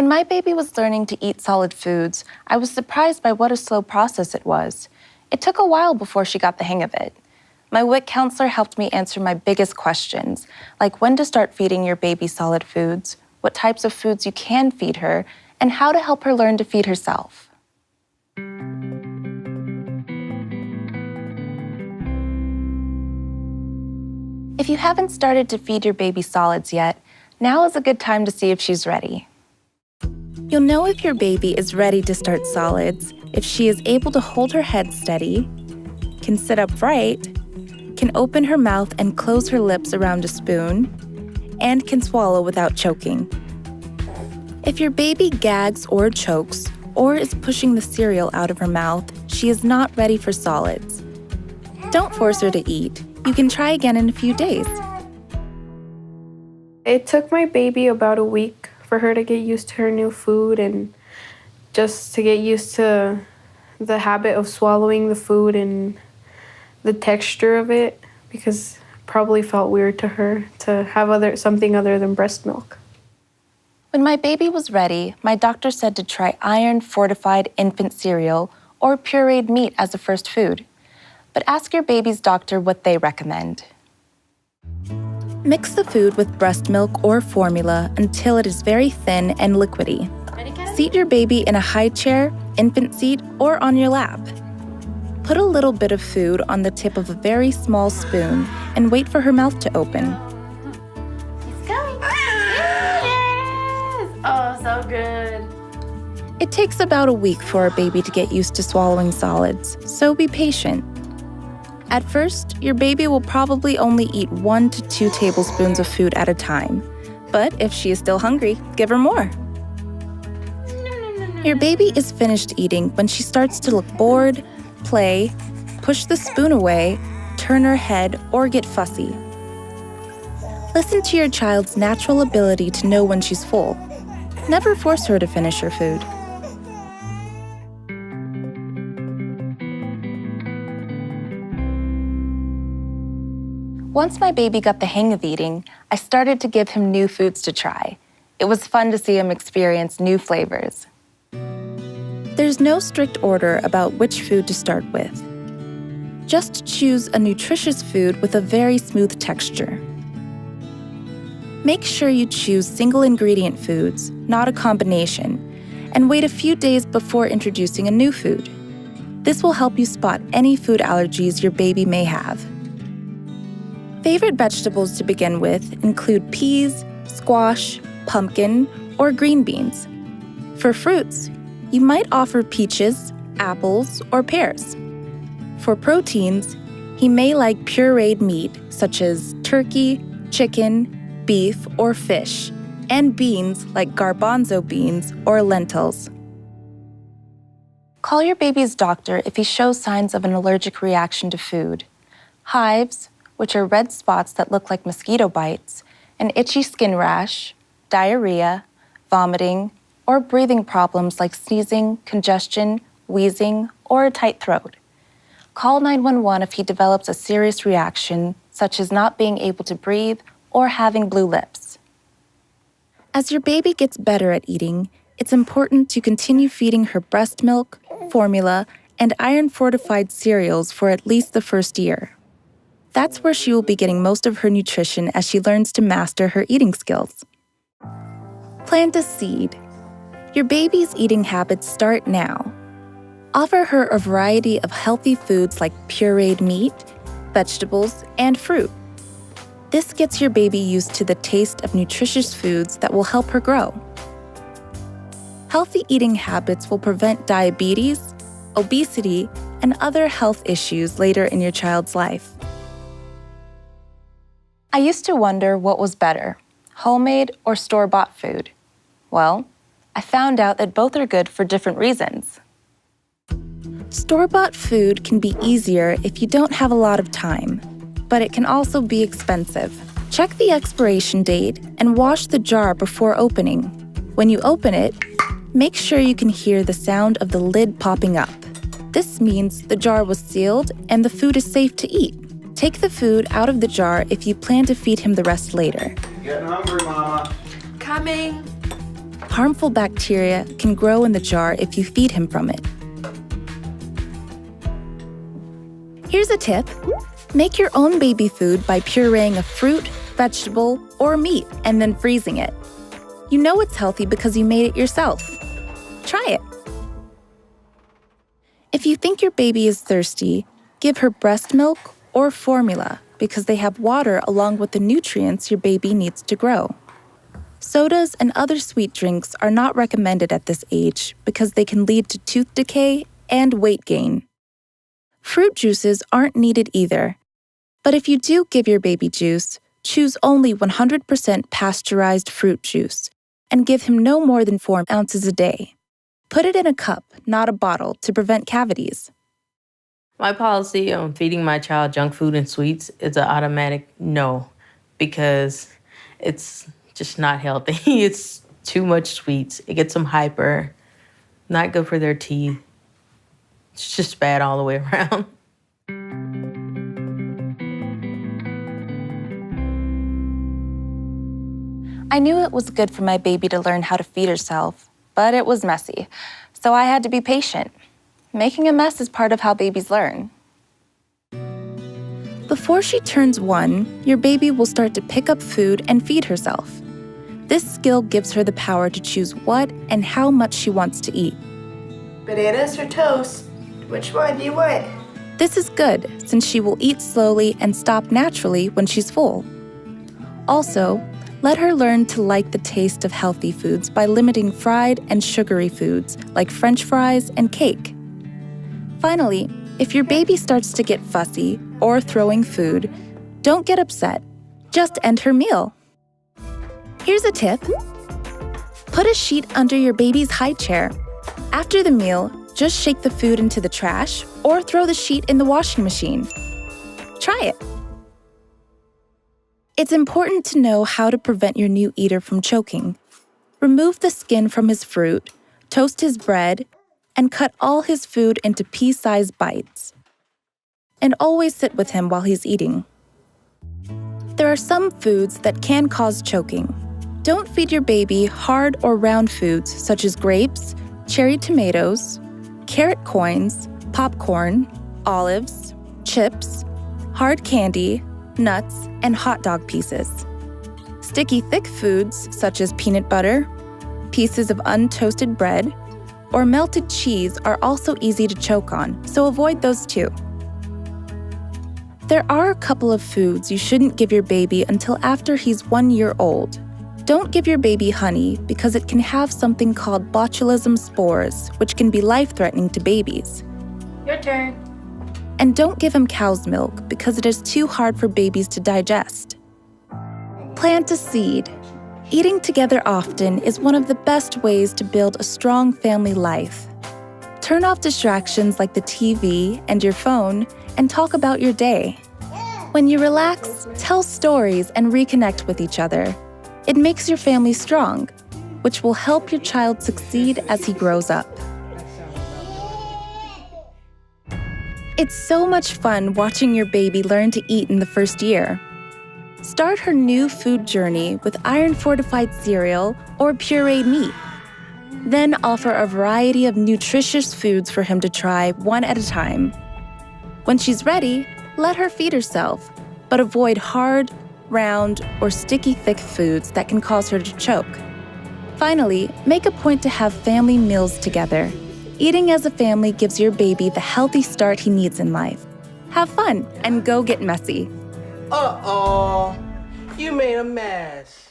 When my baby was learning to eat solid foods, I was surprised by what a slow process it was. It took a while before she got the hang of it. My WIC counselor helped me answer my biggest questions, like when to start feeding your baby solid foods, what types of foods you can feed her, and how to help her learn to feed herself. If you haven't started to feed your baby solids yet, now is a good time to see if she's ready. You'll know if your baby is ready to start solids if she is able to hold her head steady, can sit upright, can open her mouth and close her lips around a spoon, and can swallow without choking. If your baby gags or chokes, or is pushing the cereal out of her mouth, she is not ready for solids. Don't force her to eat. You can try again in a few days. It took my baby about a week for her to get used to her new food and just to get used to the habit of swallowing the food and the texture of it, because it probably felt weird to her to have something other than breast milk. When my baby was ready, my doctor said to try iron-fortified infant cereal or pureed meat as a first food. But ask your baby's doctor what they recommend. Mix the food with breast milk or formula until it is very thin and liquidy. Seat your baby in a high chair, infant seat, or on your lap. Put a little bit of food on the tip of a very small spoon and wait for her mouth to open. She's going. Yes! Oh, so good. It takes about a week for a baby to get used to swallowing solids, so be patient. At first, your baby will probably only eat 1 to 2 tablespoons of food at a time. But if she is still hungry, give her more. Your baby is finished eating when she starts to look bored, play, push the spoon away, turn her head, or get fussy. Listen to your child's natural ability to know when she's full. Never force her to finish her food. Once my baby got the hang of eating, I started to give him new foods to try. It was fun to see him experience new flavors. There's no strict order about which food to start with. Just choose a nutritious food with a very smooth texture. Make sure you choose single-ingredient foods, not a combination, and wait a few days before introducing a new food. This will help you spot any food allergies your baby may have. Favorite vegetables to begin with include peas, squash, pumpkin, or green beans. For fruits, you might offer peaches, apples, or pears. For proteins, he may like pureed meat such as turkey, chicken, beef, or fish, and beans like garbanzo beans or lentils. Call your baby's doctor if he shows signs of an allergic reaction to food. Hives, which are red spots that look like mosquito bites, an itchy skin rash, diarrhea, vomiting, or breathing problems like sneezing, congestion, wheezing, or a tight throat. Call 911 if he develops a serious reaction, such as not being able to breathe or having blue lips. As your baby gets better at eating, it's important to continue feeding her breast milk, formula, and iron-fortified cereals for at least the first year. That's where she will be getting most of her nutrition as she learns to master her eating skills. Plant a seed. Your baby's eating habits start now. Offer her a variety of healthy foods like pureed meat, vegetables, and fruit. This gets your baby used to the taste of nutritious foods that will help her grow. Healthy eating habits will prevent diabetes, obesity, and other health issues later in your child's life. I used to wonder what was better, homemade or store-bought food. Well, I found out that both are good for different reasons. Store-bought food can be easier if you don't have a lot of time, but it can also be expensive. Check the expiration date and wash the jar before opening. When you open it, make sure you can hear the sound of the lid popping up. This means the jar was sealed and the food is safe to eat. Take the food out of the jar if you plan to feed him the rest later. Getting hungry, Mama. Coming. harmful bacteria can grow in the jar if you feed him from it. Here's a tip. Make your own baby food by pureeing a fruit, vegetable, or meat and then freezing it. You know it's healthy because you made it yourself. Try it. If you think your baby is thirsty, give her breast milk or formula because they have water along with the nutrients your baby needs to grow. Sodas and other sweet drinks are not recommended at this age because they can lead to tooth decay and weight gain. Fruit juices aren't needed either. But if you do give your baby juice, choose only 100% pasteurized fruit juice and give him no more than 4 ounces a day. Put it in a cup, not a bottle, to prevent cavities. My policy on feeding my child junk food and sweets is an automatic no, because it's just not healthy. It's too much sweets. It gets them hyper, not good for their teeth. It's just bad all the way around. I knew it was good for my baby to learn how to feed herself, but it was messy, so I had to be patient. Making a mess is part of how babies learn. Before she turns 1, your baby will start to pick up food and feed herself. This skill gives her the power to choose what and how much she wants to eat. Bananas or toast? Which one do you want? This is good, since she will eat slowly and stop naturally when she's full. Also, let her learn to like the taste of healthy foods by limiting fried and sugary foods like French fries and cake. Finally, if your baby starts to get fussy or throwing food, don't get upset. Just end her meal. Here's a tip. Put a sheet under your baby's high chair. After the meal, just shake the food into the trash or throw the sheet in the washing machine. Try it. It's important to know how to prevent your new eater from choking. Remove the skin from his fruit, toast his bread, and cut all his food into pea-sized bites. And always sit with him while he's eating. There are some foods that can cause choking. Don't feed your baby hard or round foods such as grapes, cherry tomatoes, carrot coins, popcorn, olives, chips, hard candy, nuts, and hot dog pieces. Sticky thick foods such as peanut butter, pieces of untoasted bread, or melted cheese are also easy to choke on, so avoid those too. There are a couple of foods you shouldn't give your baby until after he's 1 year old. Don't give your baby honey because it can have something called botulism spores, which can be life-threatening to babies. Your turn. And don't give him cow's milk because it is too hard for babies to digest. Plant a seed. Eating together often is one of the best ways to build a strong family life. Turn off distractions like the TV and your phone and talk about your day. When you relax, tell stories and reconnect with each other. It makes your family strong, which will help your child succeed as he grows up. It's so much fun watching your baby learn to eat in the first year. Start her new food journey with iron-fortified cereal or pureed meat. Then offer a variety of nutritious foods for him to try one at a time. When she's ready, let her feed herself, but avoid hard, round, or sticky thick foods that can cause her to choke. Finally, make a point to have family meals together. Eating as a family gives your baby the healthy start he needs in life. Have fun and go get messy. Uh-oh, you made a mess.